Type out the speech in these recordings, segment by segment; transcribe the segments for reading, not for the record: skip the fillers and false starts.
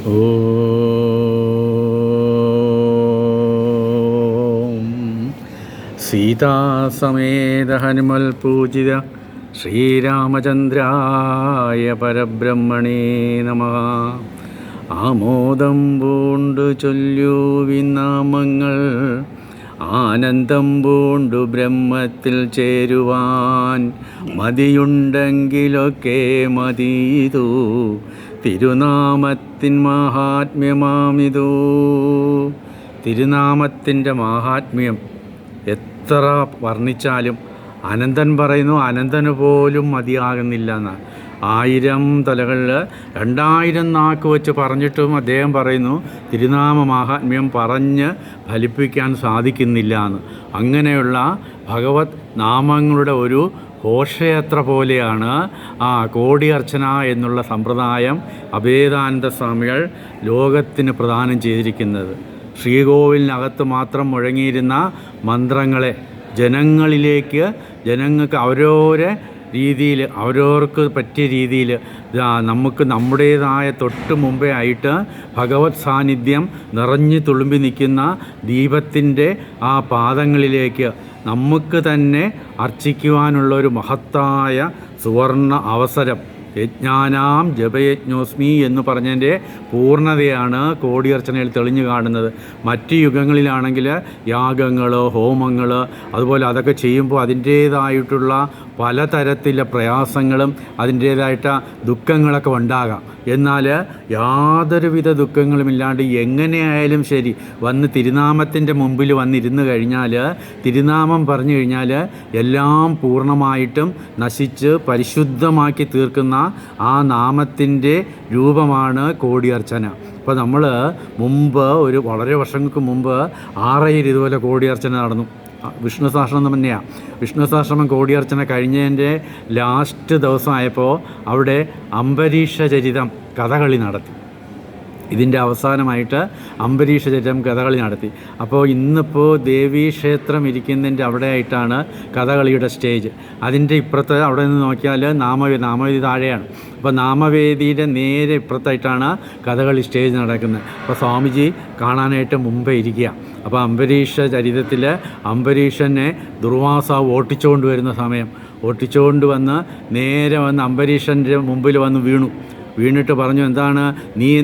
ഓം സീതാസമേത ഹനുമൽ പൂജിത ശ്രീരാമചന്ദ്രായ പരബ്രഹ്മണേ നമഃ. ആമോദം പൂണ്ടു ചൊല്ലുവിനാമങ്ങൾ, ആനന്ദം പൂണ്ടു ബ്രഹ്മത്തിൽ ചേരുവാൻ. മതിയുണ്ടെങ്കിലൊക്കെ മതിയതു, തിരുനാമത്തിൻ മാഹാത്മ്യമാമിതു. തിരുനാമത്തിൻ്റെ മാഹാത്മ്യം എത്ര വർണ്ണിച്ചാലും അനന്തൻ പറയുന്നു, അനന്തന് പോലും മതിയാകുന്നില്ല എന്നാണ്. 1000 തലകളിൽ 2000 നാക്ക് വെച്ച് പറഞ്ഞിട്ടും അദ്ദേഹം പറയുന്നു തിരുനാമ മാഹാത്മ്യം പറഞ്ഞ് ഫലിപ്പിക്കാൻ സാധിക്കുന്നില്ല എന്ന്. അങ്ങനെയുള്ള ഭഗവത് നാമങ്ങളുടെ ഒരു ഘോഷയാത്ര പോലെയാണ് കോടി അർച്ചന എന്നുള്ള സമ്പ്രദായം അഭേദാനന്ദ സ്വാമികൾ ലോകത്തിന് പ്രദാനം ചെയ്തിരിക്കുന്നത്. ശ്രീകോവിലിനകത്ത് മാത്രം മുഴങ്ങിയിരുന്ന മന്ത്രങ്ങളെ ജനങ്ങൾക്ക് അവരോരെ രീതിയിൽ, അവരവർക്ക് പറ്റിയ രീതിയിൽ നമുക്ക് നമ്മുടേതായ തൊട്ട് മുമ്പേ ആയിട്ട് ഭഗവത് സാന്നിധ്യം നിറഞ്ഞു തുളുമ്പി നിൽക്കുന്ന ദീപത്തിൻ്റെ ആ പാദങ്ങളിലേക്ക് നമുക്ക് തന്നെ അർച്ചിക്കുവാനുള്ള ഒരു മഹത്തായ സുവർണ അവസരം. യജ്ഞാനാം ജപയജ്ഞോസ്മി എന്ന് പറഞ്ഞതിൻ്റെ പൂർണ്ണതയാണ് കോടിയർച്ചനയിൽ തെളിഞ്ഞു കാണുന്നത്. മറ്റ് യുഗങ്ങളിലാണെങ്കിൽ യാഗങ്ങൾ, ഹോമങ്ങൾ, അതുപോലെ അതൊക്കെ ചെയ്യുമ്പോൾ അതിൻ്റേതായിട്ടുള്ള പലതരത്തിലുള്ള പ്രയാസങ്ങളും അതിൻ്റേതായിട്ട് ദുഃഖങ്ങളൊക്കെ ഉണ്ടാകാം. എന്നാൽ യാതൊരുവിധ ദുഃഖങ്ങളുമില്ലാണ്ട് എങ്ങനെയായാലും ശരി വന്ന് തിരുനാമത്തിൻ്റെ മുമ്പിൽ വന്നിരുന്നു കഴിഞ്ഞാൽ, തിരുനാമം പറഞ്ഞു കഴിഞ്ഞാൽ എല്ലാം പൂർണ്ണമായിട്ടും നശിച്ച് പരിശുദ്ധമാക്കി തീർക്കുന്ന ആ നാമത്തിൻ്റെ രൂപമാണ് കോടിയർച്ചന. അപ്പോൾ നമ്മൾ വളരെ വർഷങ്ങൾക്ക് മുമ്പ് ആറയിൽ ഇതുപോലെ കോടിയർച്ചന നടന്നു. വിഷ്ണു സഹസ്രനാമം തന്നെയാണ്. വിഷ്ണു സഹസ്രനാമം കോടിയർച്ചന കഴിഞ്ഞതിൻ്റെ ലാസ്റ്റ് ദിവസമായപ്പോൾ അവിടെ അംബരീഷ ചരിതം കഥകളി നടത്തി. ഇതിൻ്റെ അവസാനമായിട്ട് അംബരീഷ ചരിതം കഥകളി നടത്തി. അപ്പോൾ ഇന്നിപ്പോൾ ദേവീക്ഷേത്രം ഇരിക്കുന്നതിൻ്റെ അവിടെ ആയിട്ടാണ് കഥകളിയുടെ സ്റ്റേജ്. അതിൻ്റെ ഇപ്പുറത്ത് അവിടെ നിന്ന് നോക്കിയാൽ നാമവേദി താഴെയാണ്. അപ്പോൾ നാമവേദിയുടെ നേരെ ഇപ്പുറത്തായിട്ടാണ് കഥകളി സ്റ്റേജ് നടക്കുന്നത്. അപ്പോൾ സ്വാമിജി കാണാനായിട്ട് മുമ്പേ ഇരിക്കുക. അപ്പോൾ അംബരീഷ ചരിതത്തിൽ അംബരീഷനെ ദുർവാസാവ് ഓട്ടിച്ചുകൊണ്ട് വരുന്ന സമയം, ഓട്ടിച്ചുകൊണ്ട് വന്ന് നേരെ വന്ന് അംബരീഷൻ്റെ മുമ്പിൽ വന്ന് വീണിട്ട് പറഞ്ഞു, എന്താണ്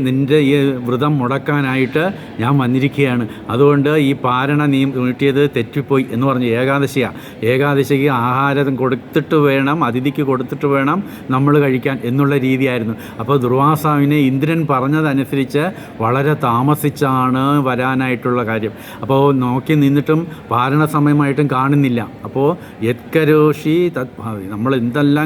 നിൻ്റെ ഈ വ്രതം മുടക്കാനായിട്ട് ഞാൻ വന്നിരിക്കുകയാണ്, അതുകൊണ്ട് ഈ പാരണ നീ നീട്ടിയത് തെറ്റിപ്പോയി എന്ന് പറഞ്ഞു. ഏകാദശിക്ക് ആഹാരം കൊടുത്തിട്ട് വേണം, അതിഥിക്ക് കൊടുത്തിട്ട് വേണം നമ്മൾ കഴിക്കാൻ എന്നുള്ള രീതിയായിരുന്നു. അപ്പോൾ ദുർവാസാവിനെ ഇന്ദ്രൻ പറഞ്ഞതനുസരിച്ച് വളരെ താമസിച്ചാണ് വരാനായിട്ടുള്ള കാര്യം. അപ്പോൾ നോക്കി നിന്നിട്ടും പാരണ സമയമായിട്ടും കാണുന്നില്ല. അപ്പോൾ യത്കരോഷി നമ്മൾ എന്തെല്ലാം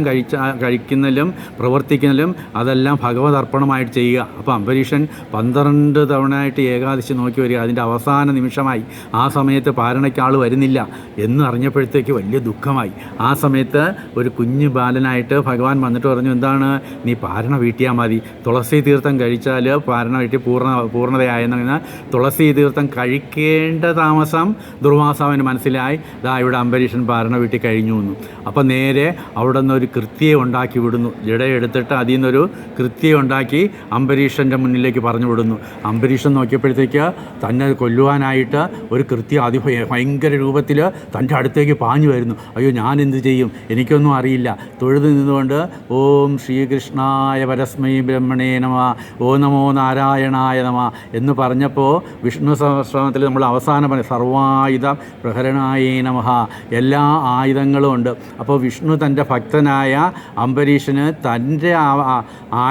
കഴിക്കുന്നതിലും പ്രവർത്തിക്കുന്നതിലും അതെല്ലാം ഭഗവത് അർപ്പണമായിട്ട് ചെയ്യുക. അപ്പോൾ അംബരീഷൻ 12 തവണയായിട്ട് ഏകാദശി നോക്കി വരിക. അതിൻ്റെ അവസാന നിമിഷമായി. ആ സമയത്ത് പാരണയ്ക്ക് ആൾ വരുന്നില്ല എന്ന് അറിഞ്ഞപ്പോഴത്തേക്ക് വലിയ ദുഃഖമായി. ആ സമയത്ത് ഒരു കുഞ്ഞു ബാലനായിട്ട് ഭഗവാൻ വന്നിട്ട് പറഞ്ഞു, എന്താണ് നീ പാരണ വീട്ടിയാൽ മതി, തുളസി തീർത്ഥം കഴിച്ചാൽ പാരണ വീട്ടി പൂർണ്ണതയായെന്ന്. തുളസി തീർത്ഥം കഴിക്കേണ്ട താമസം ദുർവാസാവിന് മനസ്സിലായി. ഇവിടെ അംബരീഷൻ പാരണ വീട്ടി കഴിഞ്ഞു എന്ന്. അപ്പം നേരെ അവിടെ നിന്നൊരു കൃത്യം ഉണ്ടാക്കി വിടുന്നു. ജടയെടുത്തിട്ട് അതിൽ നിന്നൊരു കൃത്യം ഉണ്ടാക്കി അംബരീഷൻ്റെ മുന്നിലേക്ക് പറഞ്ഞു വിടുന്നു. അംബരീഷൻ നോക്കിയപ്പോഴത്തേക്ക് തന്നെ കൊല്ലുവാനായിട്ട് ഒരു കൃത്യം ഭയങ്കര രൂപത്തിൽ തൻ്റെ അടുത്തേക്ക് പാഞ്ഞു വരുന്നു. അയ്യോ ഞാൻ എന്ത് ചെയ്യും, എനിക്കൊന്നും അറിയില്ല. തൊഴുതു നിന്നുകൊണ്ട് ഓം ശ്രീകൃഷ്ണായ പരസ്മൈ ബ്രഹ്മണേ നമ, ഓ നമോ നാരായണായ നമ എന്ന് പറഞ്ഞപ്പോൾ വിഷ്ണു സഹസ്രനാമത്തിൽ നമ്മൾ അവസാനം പറയും സർവായുധ പ്രഹരണായേ നമഃ, എല്ലാ ആയുധങ്ങളും ഉണ്ട്. അപ്പോൾ വിഷ്ണു തൻ്റെ ഭക്തനായ അംബരീഷന് തൻ്റെ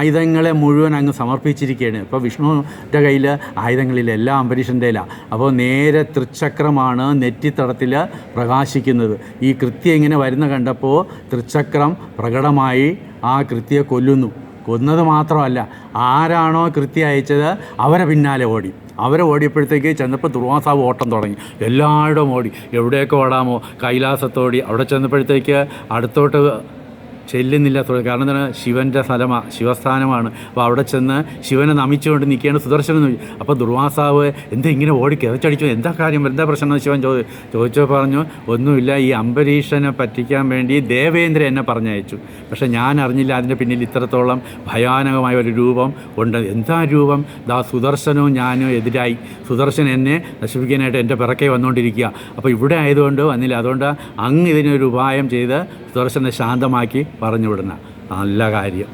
ആയുധങ്ങളെ മുഴുവൻ അങ്ങ് സമർപ്പിച്ചിരിക്കുകയാണ്. ഇപ്പോൾ വിഷ്ണുവിൻ്റെ കയ്യിൽ ആയുധങ്ങളില്ല, എല്ലാം അംബരീഷൻ്റെ കയ്യിലാണ്. അപ്പോൾ നേരെ തൃച്ചക്രമാണ് നെറ്റിത്തടത്തിൽ പ്രകാശിക്കുന്നത്. ഈ കൃത്യം ഇങ്ങനെ വരുന്ന കണ്ടപ്പോൾ തൃച്ചക്രം പ്രകടമായി ആ കൃത്യയെ കൊന്നത് മാത്രമല്ല, ആരാണോ കൃത്യം അയച്ചത് അവരെ പിന്നാലെ ഓടിയപ്പോഴത്തേക്ക് ചെന്നപ്പോൾ ദുർവാസാവ് ഓട്ടം തുടങ്ങി. എല്ലായിടവും ഓടി, എവിടെയൊക്കെ ഓടാമോ കൈലാസത്തോടി. അവിടെ ചെന്നപ്പോഴത്തേക്ക് അടുത്തോട്ട് ചെല്ലുന്നില്ല. കാരണം എന്താണ്, ശിവൻ്റെ സ്ഥലമാണ്, ശിവസ്ഥാനമാണ്. അപ്പോൾ അവിടെ ചെന്ന് ശിവനെ നമിച്ചുകൊണ്ട് നിൽക്കുകയാണ് സുദർശനം. അപ്പോൾ ദുർവാസാവ് എന്താ ഇങ്ങനെ ഓടി കിതച്ചടിച്ചു, എന്താ കാര്യം, എന്താ പ്രശ്നം എന്ന് ശിവൻ ചോദിച്ചോ പറഞ്ഞു, ഒന്നുമില്ല, ഈ അംബരീഷനെ പറ്റിക്കാൻ വേണ്ടി ദേവേന്ദ്രൻ എന്നെ പറഞ്ഞയച്ചു. പക്ഷേ ഞാൻ അറിഞ്ഞില്ല അതിൻ്റെ പിന്നിൽ ഇത്രത്തോളം ഭയാനകമായ ഒരു രൂപം ഉണ്ട്. എന്താ രൂപം? സുദർശനവും ഞാനും എതിരായി. സുദർശൻ എന്നെ നശിപ്പിക്കാനായിട്ട് എൻ്റെ പിറകെ വന്നുകൊണ്ടിരിക്കുക. അപ്പോൾ ഇവിടെ ആയതുകൊണ്ട് വന്നില്ല. അതുകൊണ്ട് അങ്ങ് ഇതിനൊരു ഉപായം ചെയ്ത് സുദർശനെ ശാന്തമാക്കി പറഞ്ഞു വിടുന്ന നല്ല കാര്യം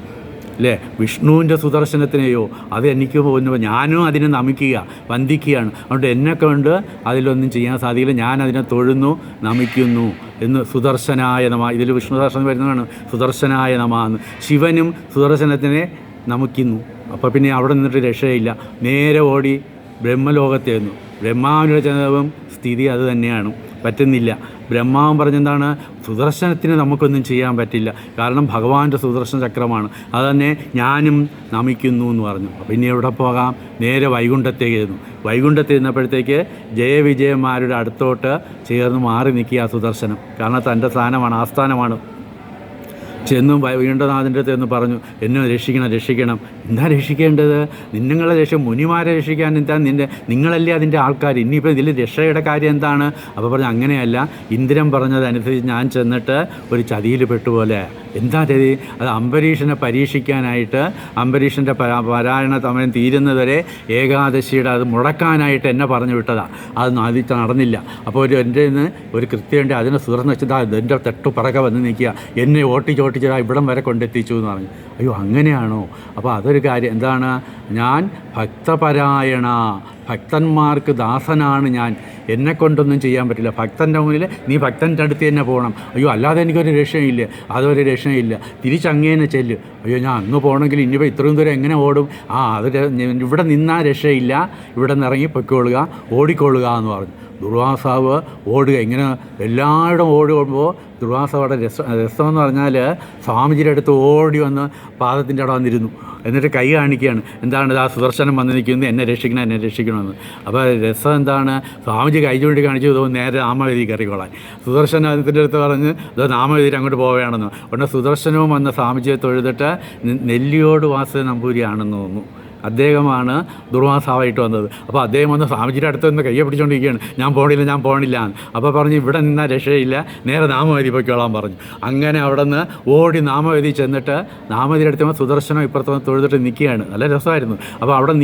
അല്ലേ. വിഷ്ണുവിൻ്റെ സുദർശനത്തിനെയോ അത് എനിക്ക് ഒന്ന് ഞാനും അതിനെ നമിക്കുക, വന്ദിക്കുകയാണ്. അതുകൊണ്ട് എന്നെ കൊണ്ട് അതിലൊന്നും ചെയ്യാൻ സാധിക്കില്ല. ഞാൻ അതിനെ തൊഴുന്നു, നമിക്കുന്നു എന്ന്. സുദർശനായ നമ, ഇതിൽ വിഷ്ണു ദർശനം വരുന്നതാണ് സുദർശനായ നമ എന്ന്. ശിവനും സുദർശനത്തിനെ നമിക്കുന്നു. അപ്പോൾ പിന്നെ അവിടെ നിന്നിട്ട് രക്ഷയില്ല, നേരെ ഓടി ബ്രഹ്മലോകത്തെ വന്നു. ബ്രഹ്മാവിൻ്റെ ചെന്നതും സ്ഥിതി അത് തന്നെയാണ്, പറ്റുന്നില്ല. ബ്രഹ്മാവൻ പറഞ്ഞെന്താണ്, സുദർശനത്തിന് നമുക്കൊന്നും ചെയ്യാൻ പറ്റില്ല, കാരണം ഭഗവാന്റെ സുദർശന ചക്രമാണ്, അത് തന്നെ ഞാനും നമിക്കുന്നു എന്ന് പറഞ്ഞു. അപ്പോൾ ഇനി എവിടെ പോകാം? നേരെ വൈകുണ്ഠത്തേക്ക് ഇരുന്നു. വൈകുണ്ഠത്തിൽ ഇരുന്നപ്പോഴത്തേക്ക് ജയവിജയന്മാരുടെ അടുത്തോട്ട് ചേർന്ന് മാറി നിൽക്കുക ആ സുദർശനം. കാരണം തൻ്റെ സ്ഥാനമാണ്, ആസ്ഥാനമാണ്. ചെന്നും വൈകുണ്ഠനാഥൻ്റെ അടുത്ത് എന്ന് പറഞ്ഞു, എന്നെ രക്ഷിക്കണം. എന്താ രക്ഷിക്കേണ്ടത്? നിങ്ങളെ മുനിമാരെ രക്ഷിക്കാൻ എന്താ, നിങ്ങളല്ലേ അതിൻ്റെ ആൾക്കാർ, ഇനിയിപ്പോൾ ഇതിൽ രക്ഷയുടെ കാര്യം എന്താണ്? അപ്പോൾ പറഞ്ഞു, അങ്ങനെയല്ല, ഇന്ദ്രൻ പറഞ്ഞതനുസരിച്ച് ഞാൻ ചെന്നിട്ട് ഒരു ചതിയിൽ പെട്ടുപോലെ. എന്താ ചതി? അത് അംബരീഷനെ പരീക്ഷിക്കാനായിട്ട്, അംബരീഷൻ്റെ പാരായണ സമയം തീരുന്നതുവരെ ഏകാദശിയുടെ അത് മുടക്കാനായിട്ട് എന്നെ പറഞ്ഞു വിട്ടതാണ്. അത് നടന്നില്ല. അപ്പോൾ എൻ്റെ നിന്ന് ഒരു കൃത്യമുണ്ട്, അതിനെ സുഹൃന്ന് വെച്ചത് എൻ്റെ തെട്ടു പറക വന്ന് നിൽക്കുക, എന്നെ ഓട്ടിച്ചതാ ഇവിടം വരെ കൊണ്ടെത്തിച്ചു എന്ന് പറഞ്ഞു. അയ്യോ, അങ്ങനെയാണോ? അപ്പോൾ അതൊരു കാര്യം. എന്താണ്? ഞാൻ ഭക്തപരായണ, ഭക്തന്മാർക്ക് ദാസനാണ് ഞാൻ, എന്നെക്കൊണ്ടൊന്നും ചെയ്യാൻ പറ്റില്ല. ഭക്തൻ്റെ മുന്നിൽ നീ ഭക്തൻ്റെ അടുത്ത് തന്നെ പോകണം. അയ്യോ, അല്ലാതെ എനിക്കൊരു രക്ഷയില്ല, അതൊരു രക്ഷയില്ല. തിരിച്ചങ്ങേനെ ചെല്ല്. അയ്യോ, ഞാൻ അങ്ങ് പോകണമെങ്കിൽ ഇനിയിപ്പോൾ ഇത്രയും ദൂരം എങ്ങനെ ഓടും? ഇവിടെ നിന്നാൽ രക്ഷയില്ല, ഇവിടെ നിന്ന് ഇറങ്ങി പൊയ്ക്കൊള്ളുക, ഓടിക്കൊള്ളുക എന്ന് പറഞ്ഞു. ദുർവാസാവ് ഓടുക, ഇങ്ങനെ എല്ലായിടും ഓടുമ്പോൾ ദുർവാസാവിടെ രസമെന്ന് പറഞ്ഞാൽ സ്വാമിജിയുടെ അടുത്ത് ഓടി വന്ന് പാദത്തിൻ്റെ അവിടെ വന്നിരുന്നു. എന്നിട്ട് കൈ കാണിക്കുകയാണ്, എന്താണ്, ആ സുദർശനം വന്ന് നിൽക്കുന്നത്, എന്നെ രക്ഷിക്കണമെന്ന്. അപ്പോൾ രസം എന്താണ്? സ്വാമിജി കൈ ചൂണ്ടി കാണിച്ചു, ഇതോ നേരെ നാമവേദി കയറിക്കൊള്ളാൻ. സുദർശനത്തിൻ്റെ അടുത്ത് പറഞ്ഞ് ഇതോ നാമവേദിയിൽ അങ്ങോട്ട് പോവുകയാണെന്ന്. ഉടനെ സുദർശനവും വന്ന സ്വാമിജിയെ തൊഴുതിട്ട് നെല്ലിയോട് വാസുദേവ നമ്പൂതിരിയാണെന്ന് തോന്നുന്നു, അദ്ദേഹമാണ് ദുർവാസാവായിട്ട് വന്നത്. അപ്പോൾ അദ്ദേഹം വന്ന് സ്വാമിജിയുടെ അടുത്ത് നിന്ന് കയ്യെ പിടിച്ചുകൊണ്ടിരിക്കുകയാണ്, ഞാൻ പോകണില്ല. അപ്പോൾ പറഞ്ഞു, ഇവിടെ നിന്നാൽ രക്ഷയില്ല, നേരെ നാമവേദി പൊയ്ക്കോളാൻ പറഞ്ഞു. അങ്ങനെ അവിടെ നിന്ന് ഓടി നാമവേദി ചെന്നിട്ട് നാമവേദിയുടെ അടുത്ത് സുദർശനം ഇപ്പുറത്ത് വന്ന് തൊഴുതിട്ട് നിൽക്കുകയാണ്. നല്ല രസമായിരുന്നു. അപ്പോൾ അവിടെ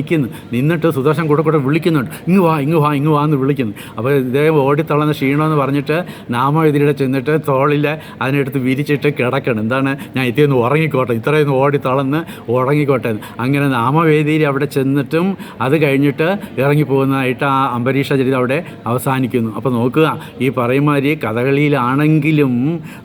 നിന്നിട്ട് സുദർശൻ കൂടെ വിളിക്കുന്നുണ്ട്, ഇങ്ങ് വാ എന്ന് വിളിക്കുന്നു. അപ്പോൾ ഇദ്ദേഹം ഓടിത്തളർന്ന ക്ഷീണമെന്ന് പറഞ്ഞിട്ട് നാമവേദിയുടെ ചെന്നിട്ട് തോളിൽ അതിനെടുത്ത് വിരിച്ചിട്ട് കിടക്കണം. എന്താണ്, ഞാൻ ഇത്തിയൊന്ന് ഉറങ്ങിക്കോട്ടെ, ഇത്രയൊന്ന് ഓടിത്തളർന്ന് ഉറങ്ങിക്കോട്ടെ. അങ്ങനെ നാമവേദി അവിടെ ചെന്നിട്ടും അത് കഴിഞ്ഞിട്ട് ഇറങ്ങിപ്പോകുന്നതായിട്ട് ആ അംബരീഷ ചരിതം അവിടെ അവസാനിക്കുന്നു. അപ്പോൾ നോക്കുക, ഈ പറയുമാതിരി കഥകളിയിലാണെങ്കിലും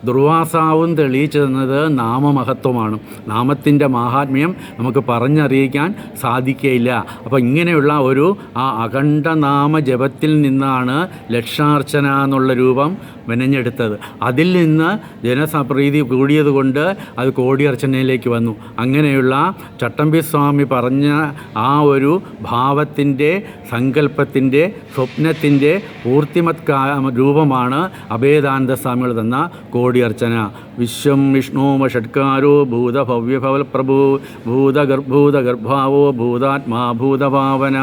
ദുർവാസാവും തെളിയിച്ചു തന്നത് നാമമഹത്വമാണ്. നാമത്തിൻ്റെ മാഹാത്മ്യം നമുക്ക് പറഞ്ഞറിയിക്കാൻ സാധിക്കുകയില്ല. അപ്പോൾ ഇങ്ങനെയുള്ള ഒരു ആ അഖണ്ഡ നാമ ജപത്തിൽ നിന്നാണ് ലക്ഷാർച്ചന എന്നുള്ള രൂപം മെനഞ്ഞെടുത്തത്. അതിൽ നിന്ന് ജനപ്രീതി കൂടിയതുകൊണ്ട് അത് കോടിയർച്ചനയിലേക്ക് വന്നു. അങ്ങനെയുള്ള ചട്ടമ്പിസ്വാമി പറഞ്ഞ ആ ഒരു ഭാവത്തിൻ്റെ, സങ്കല്പത്തിൻ്റെ, സ്വപ്നത്തിൻ്റെ പൂർത്തിമത് രൂപമാണ് അഭേദാനന്ദ സ്വാമികൾ തന്ന കോടിയർച്ചന. വിശ്വം വിഷ്ണുമ ഷഡ്കാരോ ഭൂതഭവ്യഭവൽ പ്രഭു ഭൂതഗർഭാവോ ഭൂതാത്മാ ഭൂതഭാവന.